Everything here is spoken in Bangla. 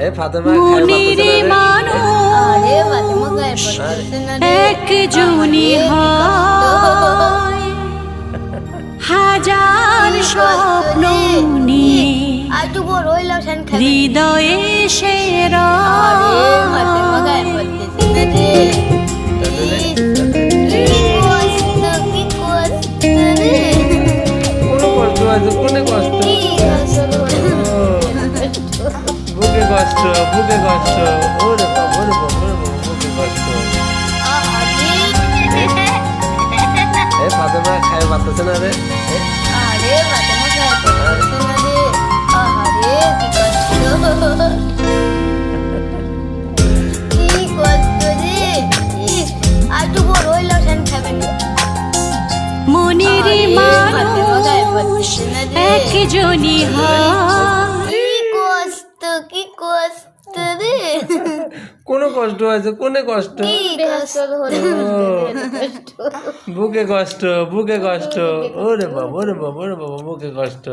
এ ফাতেমা মনিরে মানুষ একজনই হয়, হাজার স্বপ্ন নিয়ে হৃদয়ে সে কোনো কষ্ট আছে, কোনে কষ্ট, বুকে কষ্ট, বুকে কষ্ট, ওরে বাবা, ওরে বাবা, ওরে বাবা, বুকে কষ্ট। এ ফাতেমা খাই পারতেছে না রে। মনের মানুষ একজনই হয়। কোনো কষ্ট আছে, কোনে কষ্ট, বুকে কষ্ট, বুকে কষ্ট, ওরে বাবা, ওরে বাবা, ওরে বাবা, বুকে কষ্ট।